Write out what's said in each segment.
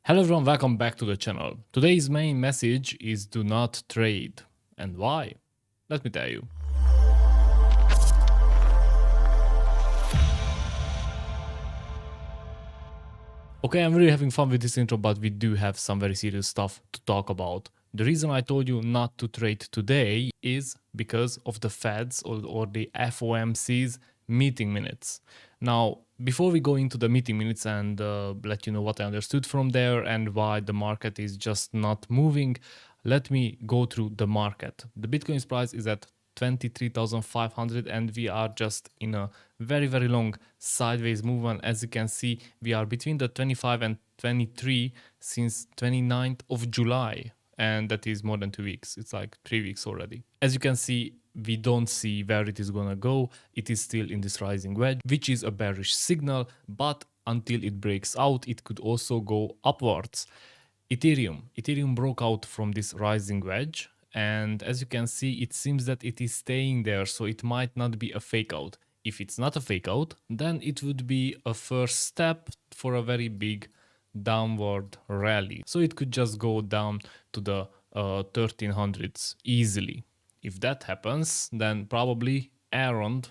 Hello everyone, welcome back to the channel. Today's main message is do not trade. And why? Let me tell you. Okay, I'm really having fun with this intro, but we do have some very serious stuff to talk about. The reason I told you not to trade today is because of the Fed's or the FOMC's meeting minutes. Now, before we go into the meeting minutes and let you know what I understood from there and why the market is just not moving, let me go through the market. The Bitcoin's price is at 23,500 and we are just in a very long sideways movement. As you can see, we are between the 25 and 23 since 29th of July, and that is more than 2 weeks. It's like 3 weeks already. As you can see, we don't see where it is gonna go. It is still in this rising wedge, which is a bearish signal, but until it breaks out, it could also go upwards. Ethereum broke out from this rising wedge, and as you can see, it seems that it is staying there, so it might not be a fake out. If it's not a fake out, then it would be a first step for a very big downward rally. So it could just go down to the 1300s easily. If that happens, then probably Aaron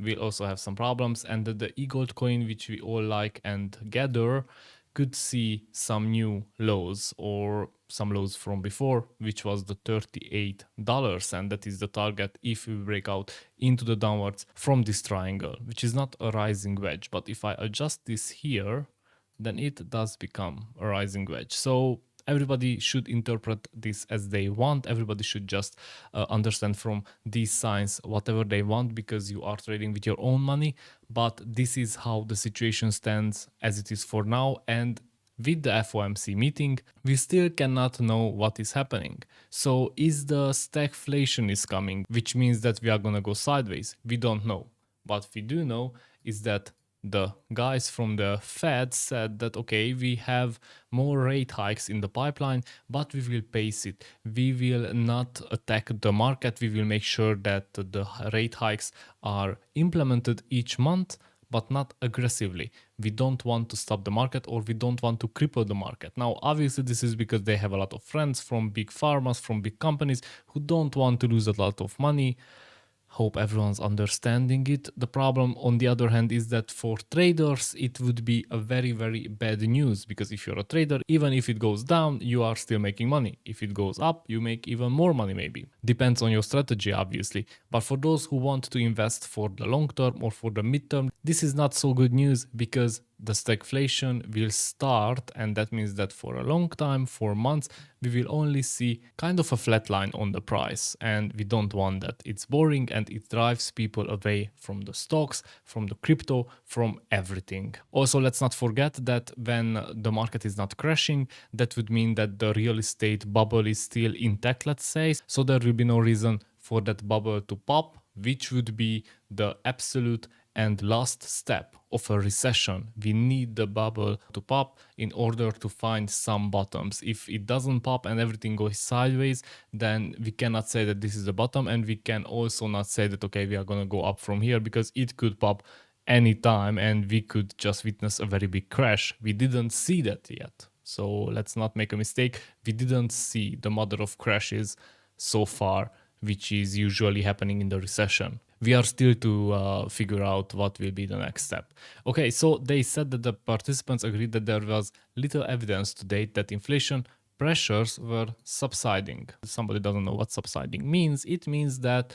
will also have some problems, and the EGLD coin, which we all like and gather, could see some new lows or some lows from before, which was the $38, and that is the target if we break out into the downwards from this triangle, which is not a rising wedge. But if I adjust this here, then it does become a rising wedge. So everybody should interpret this as they want. Everybody should just understand from these signs whatever they want, because you are trading with your own money. But this is how the situation stands as it is for now. And with the FOMC meeting, we still cannot know what is happening. So is the stagflation is coming, which means that we are gonna go sideways? We don't know. What we do know is that the guys from the Fed said that, okay, we have more rate hikes in the pipeline, but we will pace it. We will not attack the market. We will make sure that the rate hikes are implemented each month, but not aggressively. We don't want to stop the market, or we don't want to cripple the market. Now, obviously, this is because they have a lot of friends from big pharmas, from big companies who don't want to lose a lot of money. Hope everyone's understanding it. The problem, on the other hand, is that for traders, it would be a very bad news, because if you're a trader, even if it goes down, you are still making money. If it goes up, you make even more money maybe. Depends on your strategy, obviously. But for those who want to invest for the long term or for the midterm, this is not so good news, because the stagflation will start, and that means that for a long time, for months, we will only see kind of a flat line on the price, and we don't want that. It's boring and it drives people away from the stocks, from the crypto, from everything. Also, let's not forget that when the market is not crashing, that would mean that the real estate bubble is still intact, let's say, so there will be no reason for that bubble to pop, which would be the absolute and last step of a recession. We need the bubble to pop in order to find some bottoms. If it doesn't pop and everything goes sideways, then we cannot say that this is the bottom, and we can also not say that, okay, we are going to go up from here, because it could pop anytime and we could just witness a very big crash. We didn't see that yet. So let's not make a mistake. We didn't see the mother of crashes so far, which is usually happening in the recession. We are still to figure out what will be the next step. Okay, so they said that the participants agreed that there was little evidence to date that inflation pressures were subsiding. Somebody doesn't know what subsiding means. It means that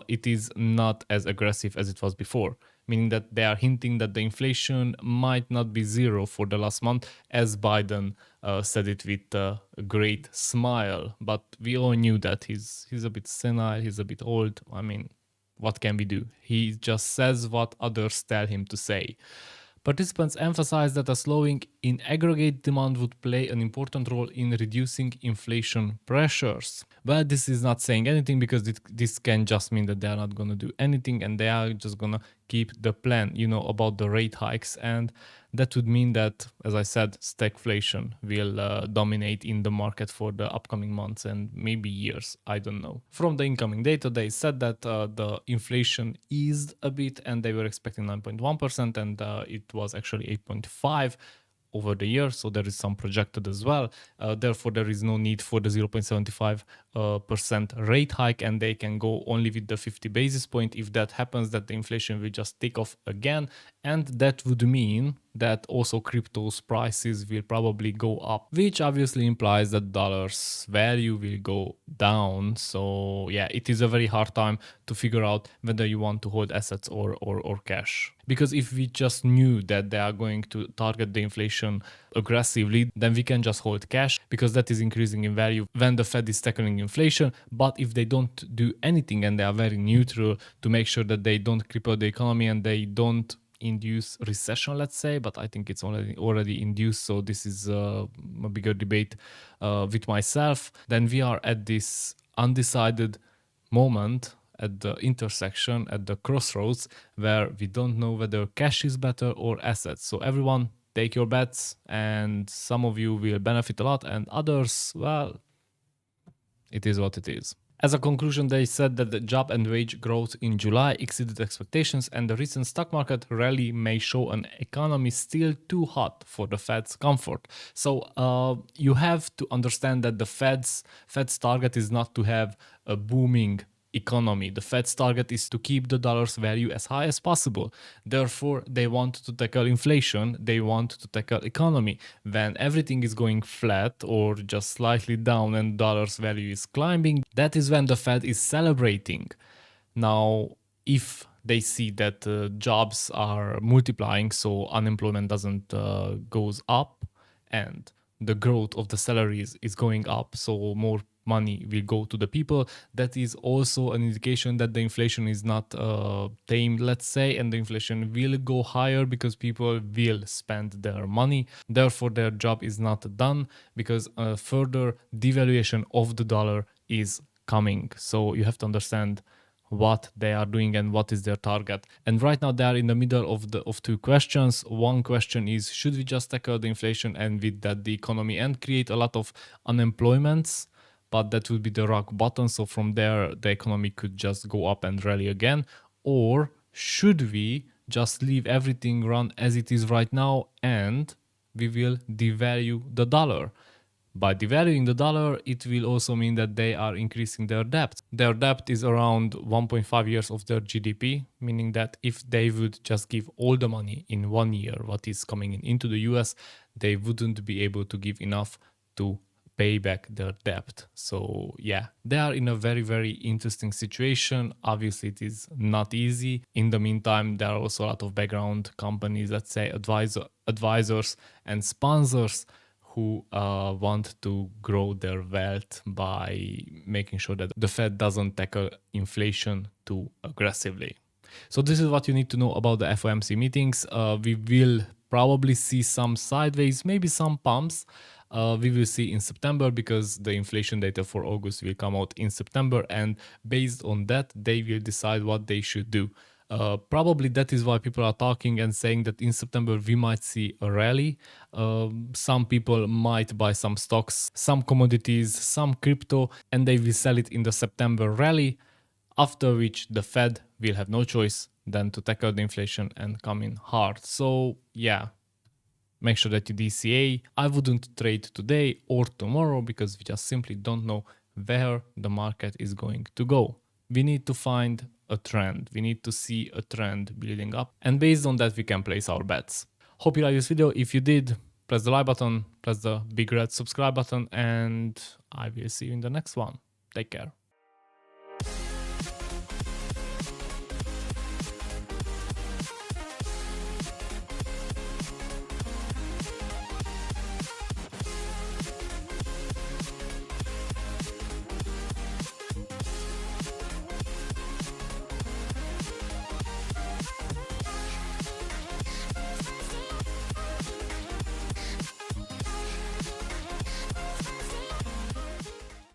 it is not as aggressive as it was before, meaning that they are hinting that the inflation might not be zero for the last month, as Biden said it with a great smile. But we all knew that he's a bit senile, he's a bit old. I mean, what can we do? He just says what others tell him to say. Participants emphasized that a slowing in aggregate demand would play an important role in reducing inflation pressures. But this is not saying anything, because this can just mean that they are not going to do anything and they are just going to keep the plan, about the rate hikes. And that would mean that, as I said, stagflation will dominate in the market for the upcoming months and maybe years. I don't know. From the incoming data, they said that the inflation eased a bit, and they were expecting 9.1%, and it was actually 8.5%. over the year, so there is some projected as well. Therefore, there is no need for the 0.75% rate hike, and they can go only with the 50 basis point. If that happens, that the inflation will just take off again, and that would mean that also crypto's prices will probably go up, which obviously implies that dollar's value will go down. So yeah, it is a very hard time to figure out whether you want to hold assets or cash. Because if we just knew that they are going to target the inflation aggressively, then we can just hold cash because that is increasing in value when the Fed is tackling inflation. But if they don't do anything and they are very neutral to make sure that they don't cripple the economy and they don't induce recession, let's say, but I think it's already induced, so this is a bigger debate with myself, then we are at this undecided moment, at the intersection, at the crossroads, where we don't know whether cash is better or assets. So everyone, take your bets, and some of you will benefit a lot, and others, well, it is what it is. As a conclusion, they said that the job and wage growth in July exceeded expectations, and the recent stock market rally may show an economy still too hot for the Fed's comfort. So you have to understand that the Fed's target is not to have a booming economy. The Fed's target is to keep the dollar's value as high as possible. Therefore, they want to tackle inflation, they want to tackle economy. When everything is going flat or just slightly down and dollar's value is climbing, that is when the Fed is celebrating. Now, if they see that jobs are multiplying, so unemployment doesn't goes up, and the growth of the salaries is going up, so more money will go to the people, that is also an indication that the inflation is not tamed, let's say, and the inflation will go higher because people will spend their money. Therefore, their job is not done because a further devaluation of the dollar is coming. So you have to understand what they are doing and what is their target. And right now they are in the middle of two questions. One question is, should we just tackle the inflation and with that the economy and create a lot of unemployments? But that would be the rock bottom. So from there, the economy could just go up and rally again. Or should we just leave everything run as it is right now and we will devalue the dollar? By devaluing the dollar, it will also mean that they are increasing their debt. Their debt is around 1.5 years of their GDP, meaning that if they would just give all the money in 1 year, what is coming into the US, they wouldn't be able to give enough to pay back their debt. So yeah, they are in a very, very interesting situation. Obviously, it is not easy. In the meantime, there are also a lot of background companies, let's say advisors and sponsors who want to grow their wealth by making sure that the Fed doesn't tackle inflation too aggressively. So this is what you need to know about the FOMC meetings. We will probably see some sideways, maybe some pumps. We will see in September because the inflation data for August will come out in September, and based on that, they will decide what they should do. Probably that is why people are talking and saying that in September we might see a rally. Some people might buy some stocks, some commodities, some crypto, and they will sell it in the September rally, after which the Fed will have no choice than to tackle the inflation and come in hard. So yeah, make sure that you DCA. I wouldn't trade today or tomorrow because we just simply don't know where the market is going to go. We need to find a trend. We need to see a trend building up, and based on that we can place our bets. Hope you liked this video. If you did, press the like button, press the big red subscribe button, and I will see you in the next one. Take care.